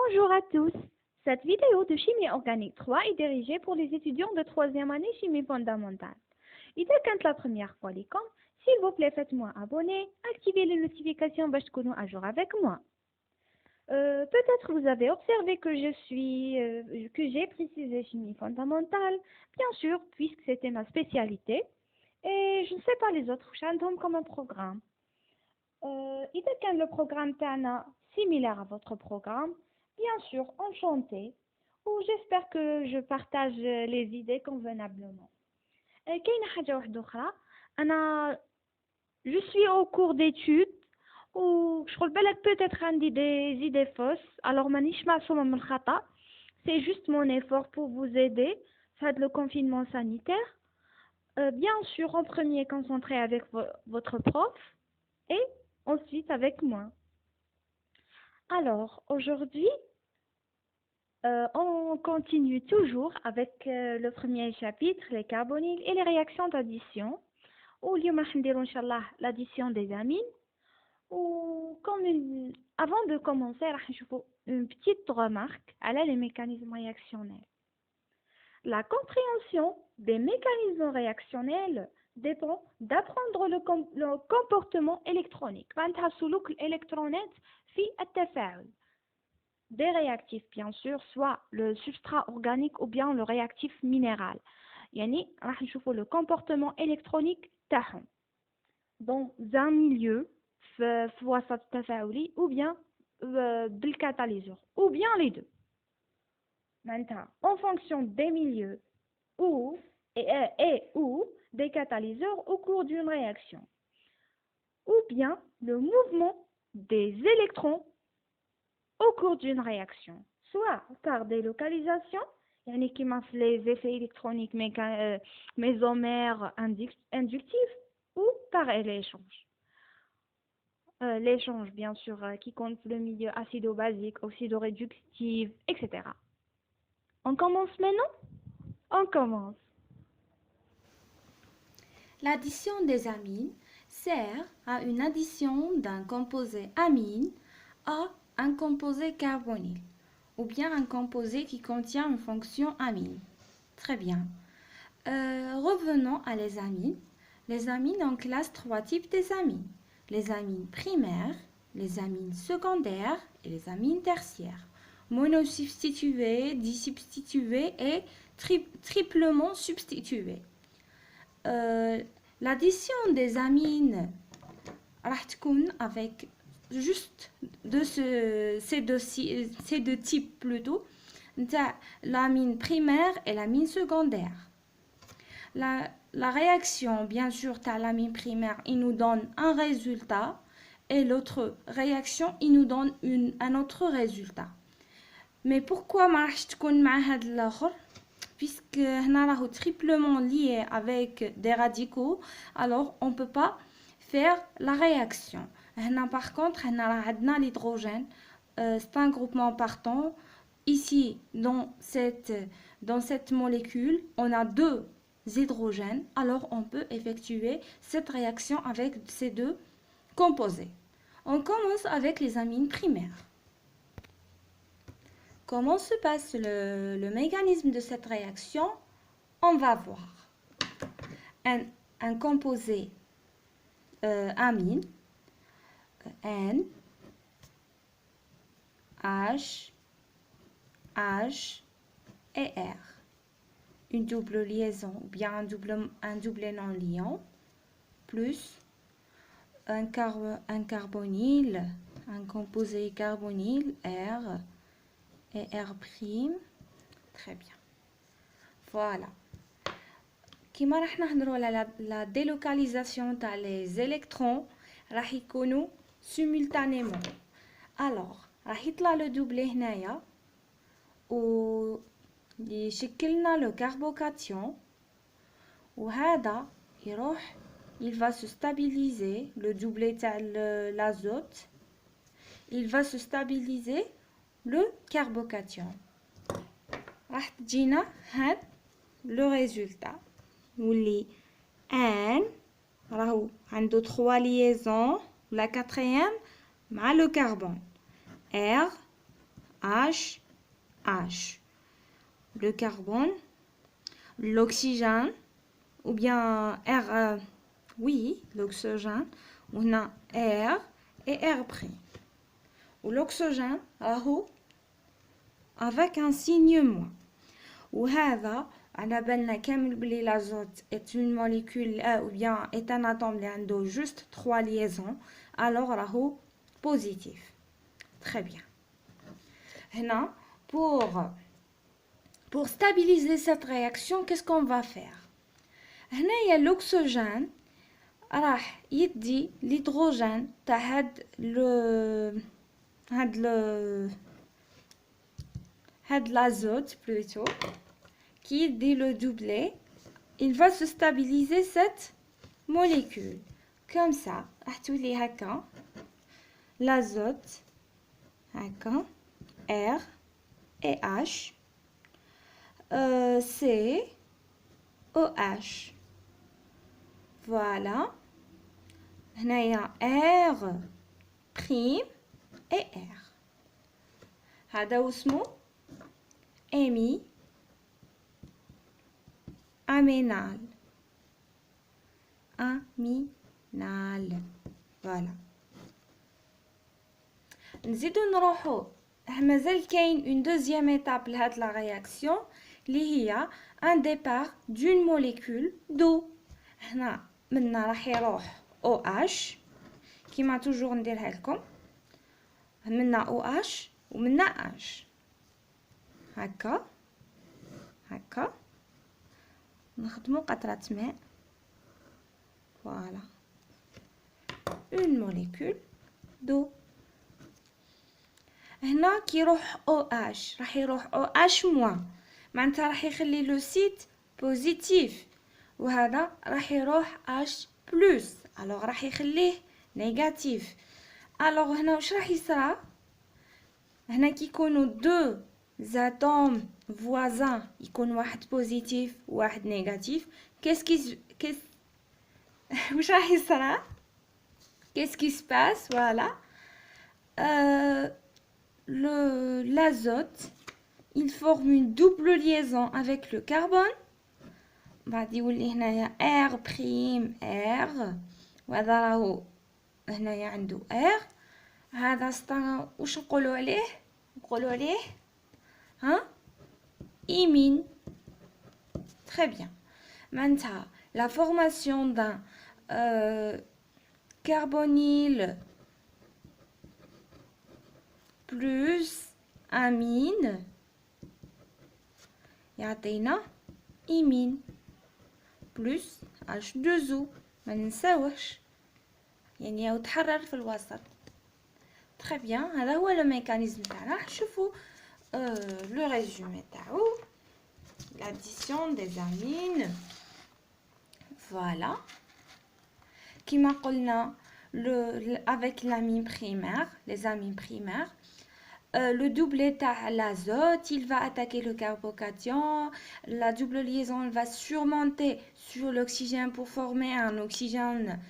Bonjour à tous. Cette vidéo de chimie organique 3 est dirigée pour les étudiants de troisième année chimie fondamentale. إذا كانت la première fois لكم, s'il vous plaît faites-moi abonner, activez les notifications باش تكونوا à jour avec moi. Peut-être vous avez observé que j'ai précisé chimie fondamentale, bien sûr, puisque c'était ma spécialité, et je ne sais pas les autres عندهم comme un programme. إذا كان le programme تاعنا similaire à votre programme, bien sûr, enchanté, ou j'espère que je partage les idées convenablement. كاينة حاجة واحدة أخرى, أنا je suis au cours d'études ou شغل بالك peut-être عندي des idées fausses, alors مانيش معصومة من الخطأ, c'est juste mon effort pour vous aider face le confinement sanitaire. Bien sûr, en premier, concentré avec votre prof et ensuite avec moi. Alors, aujourd'hui, on continue toujours avec le premier chapitre, les carbonyles et les réactions d'addition. Ou اليوم راح نديرو إن شاء الله l'addition des amines. Ou avant de commencer, راح نشوفو une petite remarque على les mécanismes réactionnels. La compréhension des mécanismes réactionnels dépend d'apprendre le comportement électronique. معناتها سلوك الإلكترونات في التفاعل. Des réactifs bien sûr, soit le substrat organique ou bien le réactif minéral. يعني راح نشوفوا le comportement électronique تاعهم dans un milieu في وسط تفاعلي ou bien بالكاتاليزور ou bien les deux. Maintenant, en fonction des milieux ou des catalyseurs au cours d'une réaction, ou bien le mouvement des électrons au cours d'une réaction, soit par délocalisation, يعني كيما في les effets électroniques mésomères inductifs, ou par l'échange. L'échange, bien sûr, qui compte le milieu acido-basique, oxydo-réductif, etc. On commence maintenant? On commence. L'addition des amines sert à une addition d'un composé amine à un composé carbonyle, ou bien un composé qui contient une fonction amine. Très bien. Revenons à les amines. Les amines, on classe trois types des amines. Les amines primaires, les amines secondaires et les amines tertiaires. Monosubstituées, disubstituées et triplement substituées. L'addition des amines راح تكون avec juste ces deux types plutôt, l'amine primaire et l'amine secondaire. La réaction, bien sûr, t'as l'amine primaire, il nous donne un résultat, et l'autre réaction, il nous donne un autre résultat. Mais pourquoi ما راحش تكون مع هاد الآخر؟ Puisque هنا راهو triplement lié avec des radicaux, alors on ne peut pas faire la réaction. هنا par contre, هنا راه عندنا l'hydrogène, c'est un groupement partant. Ici, dans cette molécule, on a deux hydrogènes, alors on peut effectuer cette réaction avec ces deux composés. On commence avec les amines primaires. Comment se passe le mécanisme de cette réaction? On va voir. Un composé amine, N, H, H et R. Une double liaison ou bien un double non-liant, plus un carbonyle, un composé carbonyle R et R'. Très bien. Voilà. كيما راح نهضروا على la délocalisation تاع les électrons راح يكونوا simultanément. Alors راح يطلع le doublé هنايا و يشكلنا le carbocation وهذا يروح il va se stabiliser le doublé تاع l'azote, il va se stabiliser le carbocation. راح تجينا هاد le résultat واللي N راهو عنده 3 liaisons, la quatrième مع le carbone, R, H, H. Le carbone, l'oxygène, ou bien R, oui, l'oxygène, on a R et R'. Ou l'oxygène, avec un signe moins. وهذا على بالنا كامل بلي l'azote est une molécule ou bien est un atome اللي عنده juste 3 liaisons, alors راهو positif. Très bien. هنا pour stabiliser cette réaction, qu'est-ce qu'on va faire? هنا il y a l'oxygène راح يدي l'hydrogène تاع هاد l'azote plutôt qui dit le doublet, il va se stabiliser cette molécule comme ça. احتولي هكا l'azote هكا R et H C OH. Voilà. هنايا R prime et R. هذا واسمو أمي أمينال. أمينال. Voilà. نزيدو نروحو مازال كاين une deuxième étape لهاد la réaction اللي هي un départ d'une molécule d'eau. هنا منا راح يروح OH كيما توجور نديرها لكم منا OH ومنا H هكا هكا نخدمو قطرة ماء. Voilà. Une molécule d'eau. هنا كي يروح OH راح يروح OH moins معناتها راح يخلي لو سيت بوزيتيف وهذا راح يروح H بلس alors راح يخليه نيجاتيف. alors هنا واش راح يصرى؟ هنا كي يكونوا دو atomes voisins يكون واحد بوزيتيف وواحد نيجاتيف واش راح يصرى؟ qu'est-ce qui se passe? Voilà. L'azote il forme une double liaison avec le carbone. بعد يولي هنايا R prime R وهذا راهو هنايا عنده R. هذا واش نقولوا عليه ها imine. Très bien. Maintenant la formation d'un carbonyle plus amine يعطينا imine plus H2O ما ننساوش يعني راهو تحرر في الوسط. Très bien. هذا هو لو ميكانيزم تاعنا. راح نشوفوا لو ريزومي تاعو l'addition des amines. Voilà. كما قلنا avec l'amine primaire, les amines primaires, le doublet à l'azote, il va attaquer le carbocation. La double liaison elle va surmonter sur l'oxygène pour former un oxygène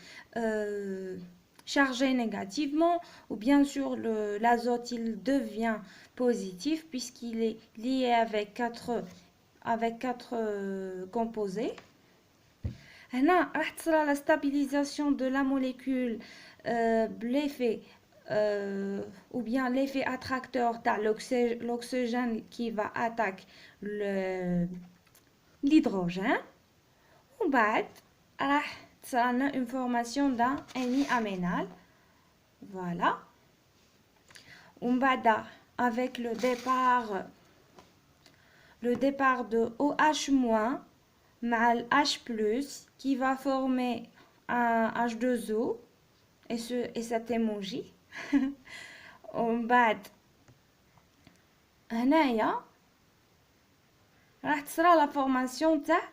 chargé négativement. Ou bien sûr, l'azote il devient positif puisqu'il est lié avec quatre composés. هنا راح تصرى la stabilisation de la molécule l'effet ou bien l'effet attracteur تاع l'oxygène qui va attaquer l'hydrogène. ومن بعد راح تصرى لنا une formation d'un amiénal. Voilà. ومن بعد avec le départ de OH- مع le H+ qui va former un H2O et cet emoji. ومن بعد هنايا راح تصرى la formation تاع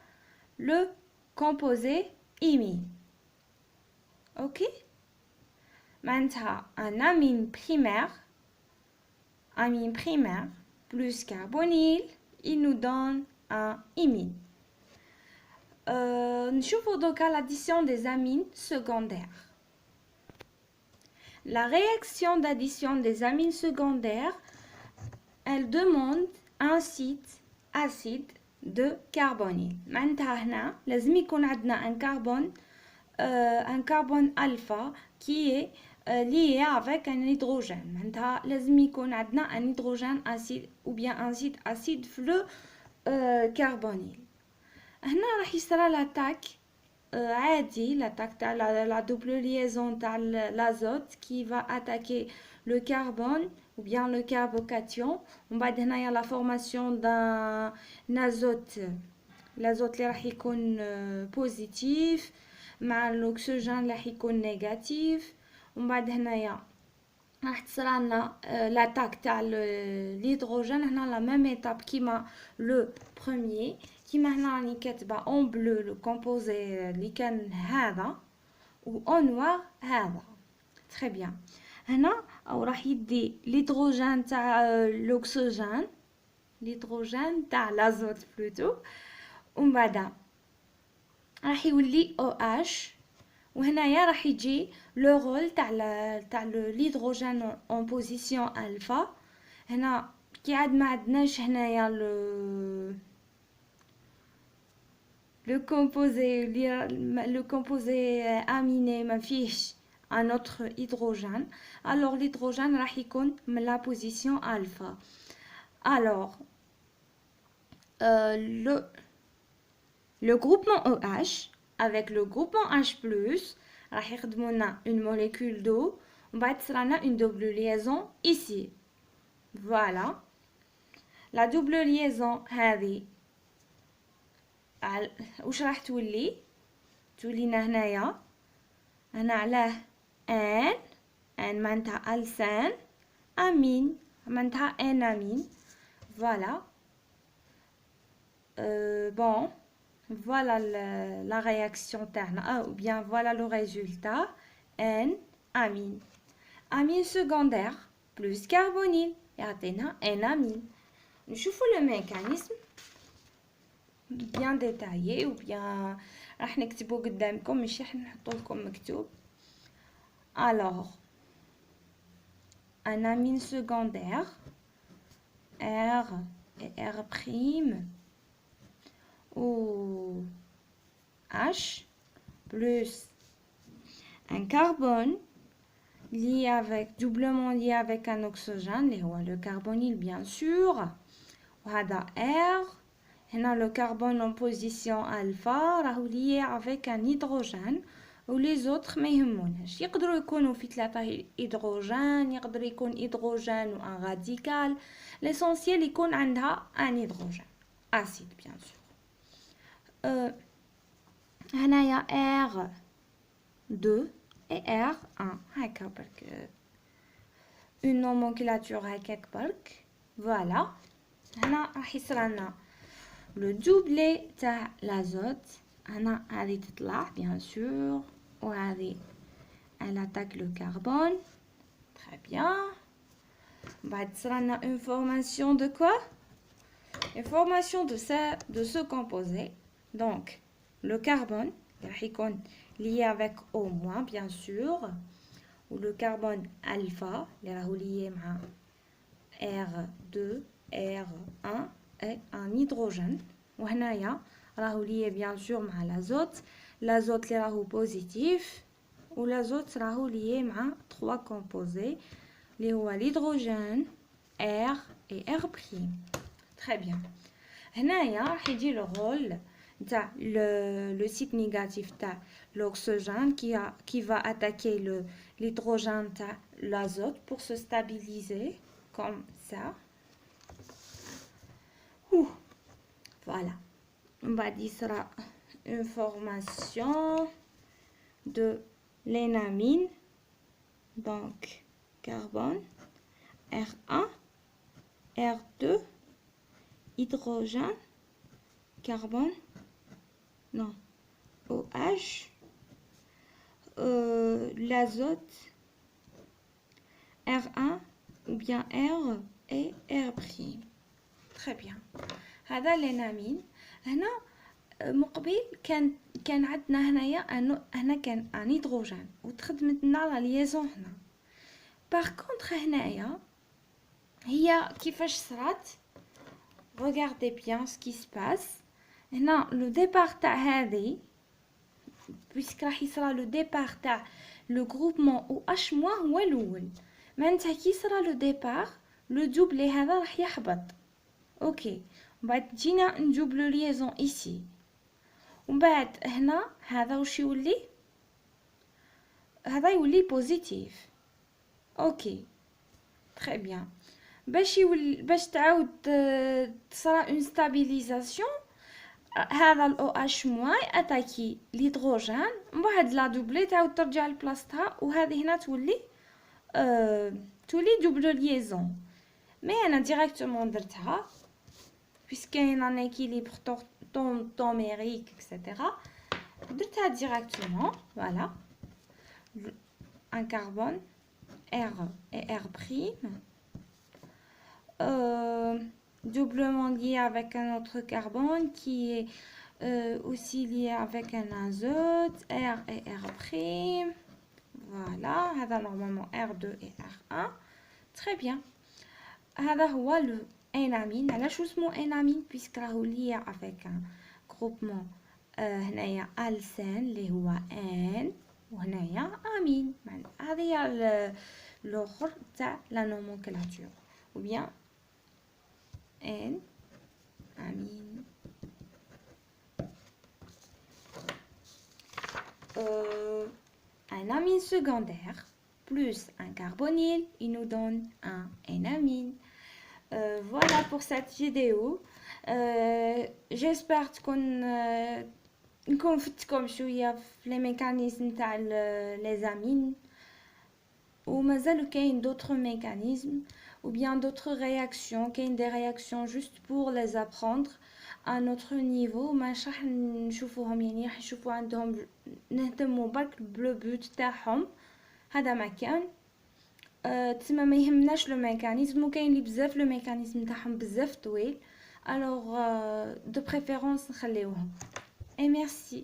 le composé imine. OK. معناتها un amine primaire plus carbonyle il nous donne un imine. نشوفوا دوكا l'addition des amines secondaires. La réaction d'addition des amines secondaires elle demande un site acide de carbonyle. معناتها هنا لازم يكون عندنا un carbone alpha qui est lié avec un hydrogène. معناتها لازم يكون عندنا un hydrogène acide ou bien un site acide في le carbonyle. هنا راح يصرى l'attaque عادي, l'attaque تاع la double liaison تاع l'azote qui va attaquer le carbone ou bien le carbocation. ومن بعد هنايا la formation d'un azote, l'azote اللي راح يكون positif مع l'oxygène اللي راح يكون négatif. ومن بعد هنايا راح تصرى لنا l'attaque تاع l'hydrogène. هنا la même étape كيما le premier. كيما هنا راني كاتبه en bleu le composé اللي كان هذا و en noir هذا. très bien. هنا او راح يدي l'hydrogène تاع l'hydrogène تاع l'azote plutôt. ومن بعد راح يولي OH. وهنايا راح يجي لو رول تاع l'hydrogène en position alpha. هنا كي عاد ما عندناش هنايا le composé aminé ما فيهش un autre hydrogène, alors l'hydrogène راح يكون من la position alpha. alors le groupement OH avec le groupement H+, راح يخدموا لنا une molécule d'eau. ومن بعد تصرالنا une double liaison ici. voilà. la double liaison هذه واش راح تولي لنا هنايا. هنا علاه ان معناتها السان امين معناتها ان امين. فوالا bon voilà la réaction تاعنا ou bien voilà le résultat. n amine secondaire plus carbonyle يعطينا n amine. نشوفوا le mécanisme bien détaillé ou bien راح نكتبه قدامكم ماشي راح نحطه لكم مكتوب. alors un amine secondaire R et R' ou H plus un carbone lié avec doublement lié avec un oxygène اللي هو le carbonyle bien sûr. وهذا R. هنا le carbone en position alpha راهو lié avec un hydrogène و les autres ما يهموناش. يقدروا يكونوا في 3 هيدروجين, يقدر يكون هيدروجين و un radical. l'essentiel يكون عندها un hydrogène acide bien sûr. هنايا R2 et R1 هكا برك une nomenclature هكاك برك. voilà. هنا راح يصرالنا le doublé تاع l'azote. هنا هذه تطلع bien sûr وهذه elle attaque le carbone. très bien. بعد تصرالنا une formation de quoi? une formation de ce composé. donc le carbone راح يكون lié avec O- bien sûr ou le carbone alpha اللي راهو lié مع R2 R1 et un hydrogène. وهنايا راهو lié bien sûr مع l'azote اللي راهو positif و l'azote راهو lié مع 3 composés اللي هو l'hydrogène R et R'. très bien. هنايا راح يجي le rôle تاع le site négatif تاع l'oxygène qui va attaquer l'hydrogène تاع l'azote pour se stabiliser comme ça. voilà. On va dire une formation de l'énamine, donc carbone, R1, R2, hydrogène, carbone, non, OH, l'azote, R1 ou bien R et R'. très bien. هذا l'énamine. هنا مقبل كان عندنا هنا كان ان هيدروجين وتخدمت لنا لا ليزون هنا. باغ كونطخ هنايا هي كيفاش صرات. regardez bien ce qui se passe. هنا لو ديبار تاع هذه puisque راح يصرى لو ديبار تاع لو groupement او اش موا هو الاول. معناتها كي صرا لو ديبار لو دوبلي هذا راح يحبط. اوكي ومن بعد جينا نجوب لو ليزون ايسي ومن بعد هنا هذا واش يولي؟ هذا يولي بوزيتيف. اوكي تري بيان. باش تعاود تصرا اون ستابيليزاسيون هذا الاو اش موان اتاكي ليدروجين من بعد لا دوبلي تعاود ترجع لبلاصتها وهذه هنا تولي دوبل ليزون. مي انا ديريكتومون درتها puisque كاين ان اكيليبر توميريك اكسيتيرا درتها ديريكتومون. فوالا un carbone R et R prime doublement lié avec un autre carbone qui est aussi lié avec un azote R et R prime. Voilà, هذا normalement R2 et R1. Très bien. هذا هو le énamine. علاش اسمه énamine puisque راهو lié avec un groupement هنايا alcène اللي هو N وهنايا امين. هذه هي الاخر تاع لا نومونكلاتور ou bien N amine. Un amine secondaire plus un carbonyle, il nous donne un N-amine. Voilà pour cette vidéo. J'espère qu'on نكون فتكم شويه في لي ميكانيزم تاع لي زامين ومازالو كاين d'autres mécanismes ou bien d'autres réactions. كاين des réactions juste pour les apprendre à notre niveau ماش راح نشوفوهم يعني راح نشوفوا عندهم نهتموا برك بلو بوت تاعهم. هذا ما كان تسمى ما يهمناش لو ميكانيزم وكاين لي بزاف لو ميكانيزم تاعهم بزاف طويل الوغ دو بريفيرونس نخليوهم. Et merci.